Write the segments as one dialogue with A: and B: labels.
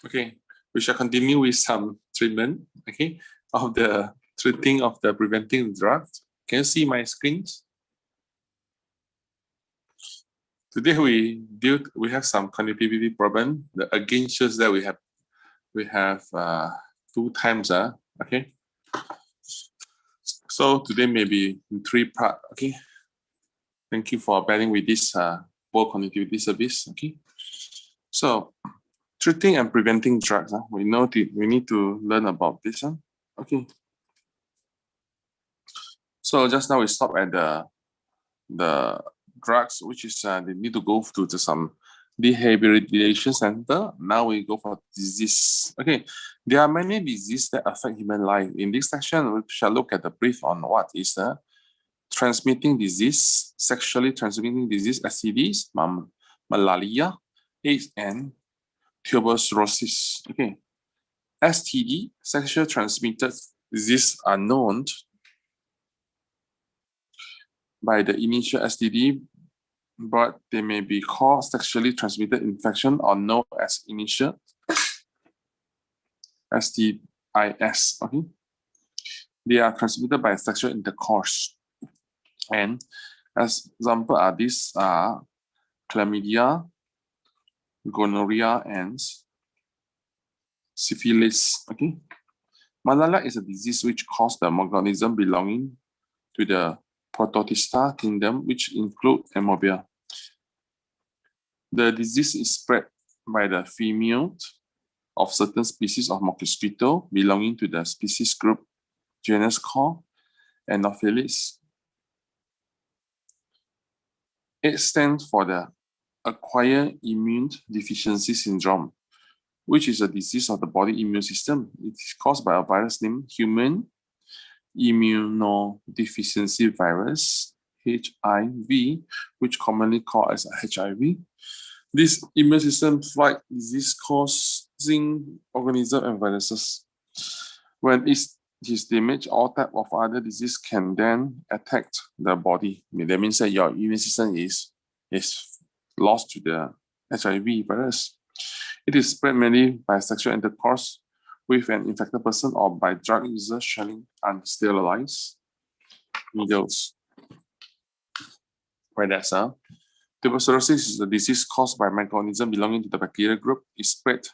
A: Okay, we shall continue with some treatment, okay, of the treating of the preventing drugs. Can you see my screens? Today we have some connectivity problem. Again shows that we have 2 times, okay. So today maybe in 3 parts, okay. Thank you for bearing with this poor connectivity service, okay. So treating and preventing drugs, we need to learn about this one, okay. So just now we stop at the drugs, which is they need to go to some rehabilitation center. Now we go for disease. Okay, there are many diseases that affect human life. In this section, we shall look at the brief on what is the transmitting disease, sexually transmitting disease, STDs, malaria, AIDS, and tuberculosis. Okay, STD, sexually transmitted disease, are known by the initial STD, but they may be called sexually transmitted infection or known as initial STIs. Okay, they are transmitted by sexual intercourse, and as example are these are chlamydia, gonorrhea, and syphilis. Okay, malaria is a disease which caused the organism belonging to the Protista kingdom, which include ammoebia. The disease is spread by the female of certain species of mosquito belonging to the species group genus called Anopheles. It stands for the acquired immune deficiency syndrome, which is a disease of the body immune system. It is caused by a virus named human immunodeficiency virus, HIV, which commonly called as HIV. This immune system fight disease causing organisms and viruses. When it is damaged, all type of other disease can then attack the body. That means that your immune system is lost to the HIV virus. It is spread mainly by sexual intercourse with an infected person or by drug users sharing unsterilized needles. Right, that's tuberculosis is a disease caused by microorganisms belonging to the bacterial group. It is spread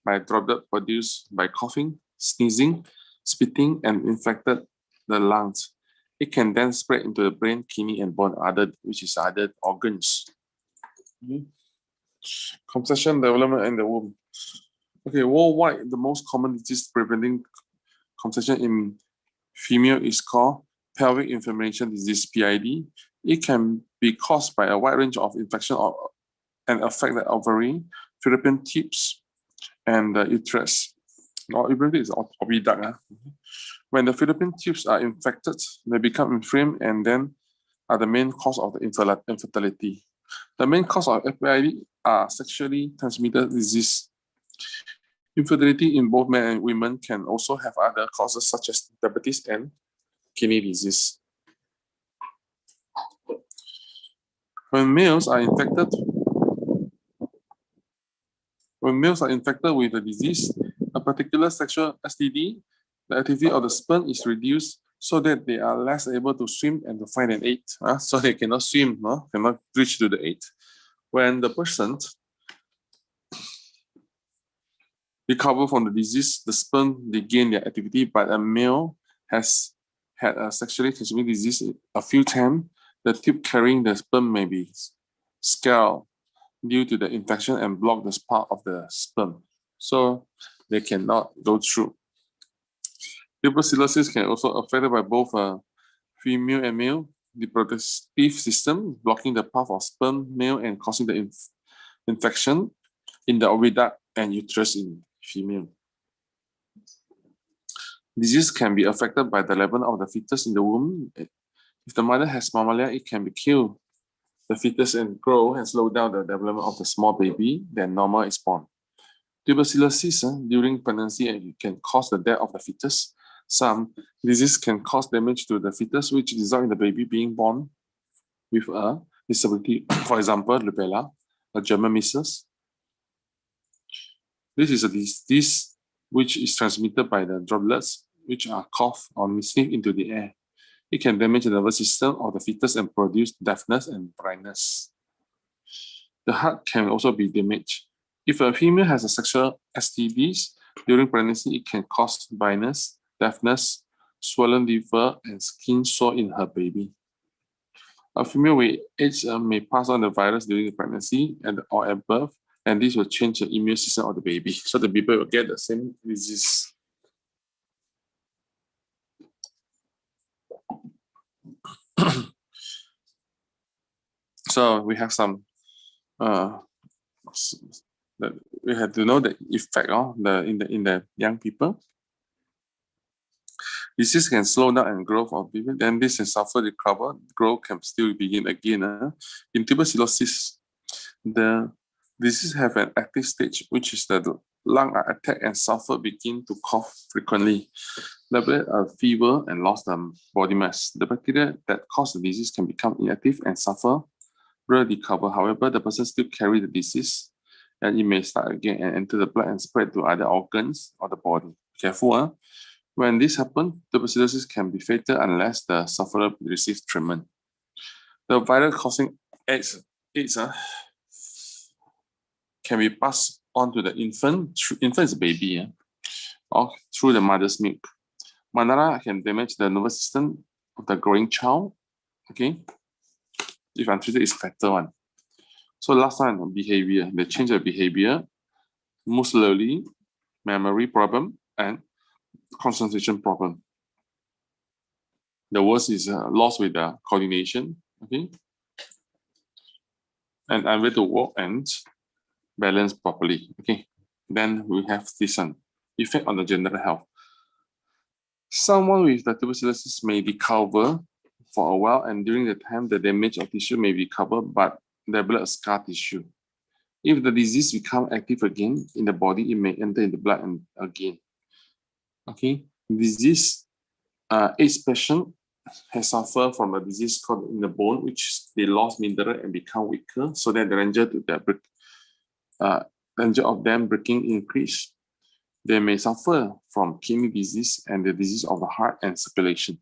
A: by droplets produced by coughing, sneezing, spitting, and infected the lungs. It can then spread into the brain, kidney, and bone, which is other organs. Conception, development, and the womb. Okay, worldwide, the most common disease preventing conception in female is called pelvic inflammation disease, PID. It can be caused by a wide range of infection and affect the ovary, fallopian tubes, and the uterus. Is oviduct. When the fallopian tubes are infected, they become inflamed and then are the main cause of the infertility. The main cause of PID are sexually transmitted disease. Infertility in both men and women can also have other causes such as diabetes and kidney disease. When males are infected with the disease, a particular sexual STD, the activity of the sperm is reduced so that they are less able to swim and to find an egg. So they cannot swim, cannot reach to the egg. When the person recover from the disease, the sperm regain their activity, but a male has had a sexually transmitted disease a few times, the tube carrying the sperm may be scarred due to the infection and block the spark of the sperm. So they cannot go through. Tuberculosis can also affected by both female and male. The reproductive system blocking the path of sperm male and causing the infection in the oviduct and uterus in female. Disease can be affected by the level of the fetus in the womb. If the mother has malaria, it can kill the fetus and grow and slow down the development of the small baby, then normal is born. Tuberculosis during pregnancy can cause the death of the fetus. Some disease can cause damage to the fetus, which result in the baby being born with a disability. For example, rubella, a German measles. This is a disease which is transmitted by the droplets which are coughed or sniffed into the air. It can damage the nervous system of the fetus and produce deafness and blindness. The heart can also be damaged. If a female has a sexual STDs during pregnancy, it can cause blindness, deafness, swollen liver, and skin sore in her baby. A female with AIDS may pass on the virus during the pregnancy or at birth, and this will change the immune system of the baby. So the baby will get the same disease. So we have some we have to know the effect of in the young people. Disease can slow down and growth of baby. Then this is suffer recover. Growth can still begin again. In tuberculosis, the disease have an active stage, which is the lung are attacked and suffer begin to cough frequently. Develop a fever and lost the body mass. The bacteria that cause the disease can become inactive and suffer recover. However, the person still carry the disease, and it may start again and enter the blood and spread to other organs of the body. Careful, When this happens, tuberculosis can be fatal unless the sufferer receives treatment. The virus causing AIDS can be passed on to the infant. Infant is a baby, or through the mother's milk. Malaria can damage the nervous system of the growing child. Okay, if untreated, it's fatal one. So last one, behavior. They change the behavior, move slowly, memory problem, and concentration problem. The worst is loss with the coordination. Okay, and unable to walk and balance properly. Okay, then we have this one, effect on the general health. Someone with the tuberculosis may recover for a while, and during the time, the damage of tissue may recover, but develop scar tissue. If the disease becomes active again in the body, it may enter in the blood and again. Okay, disease, AIDS patient has suffered from a disease called in the bone, which they lost mineral and become weaker, so that the danger of them breaking increase. They may suffer from kidney disease and the disease of the heart and circulation.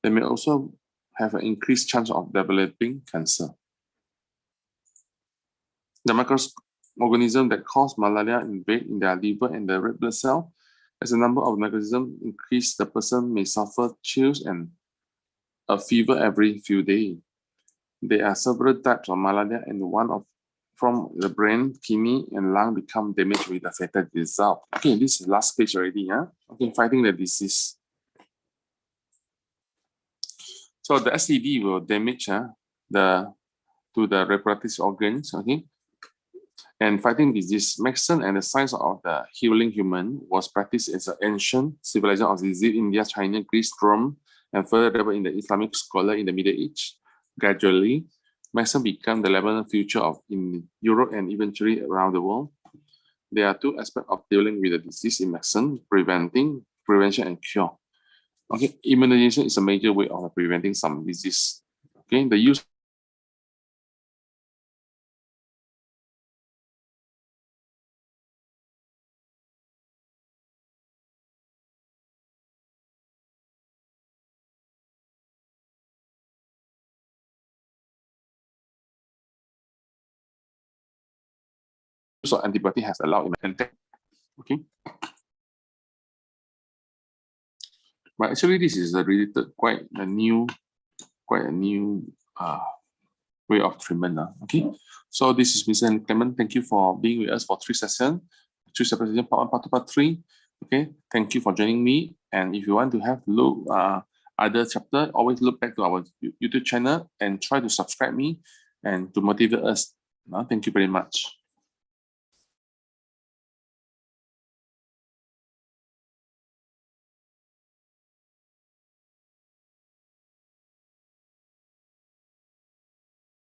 A: They may also have an increased chance of developing cancer. The microorganisms that cause malaria invade in their liver and the red blood cell. As the number of microorganisms increase, the person may suffer chills and a fever every few days. There are several types of malaria, and one from the brain, kidney, and lung become damaged with a fatal result. Okay, this is the last page already. Okay, fighting the disease. So the STD will damage to the reproductive organs. Okay, and fighting disease. Medicine and the science of the healing human was practiced as an ancient civilization of disease, India, China, Greece, Rome, and further developed in the Islamic scholar in the Middle Age. Gradually, medicine became the level future in Europe and eventually around the world. There are two aspects of dealing with the disease in medicine: prevention, and cure. Okay, immunization is a major way of preventing some disease. Okay, the use of antibiotic has allowed okay. But actually, this is quite a new way of treatment. Okay, so this is Mr. Clement. Thank you for being with us for 3 sessions, 3 separate sessions, part 1, part 2, part 3. Okay, thank you for joining me. And if you want to have look other chapter, always look back to our YouTube channel and try to subscribe me and to motivate us. Thank you very much.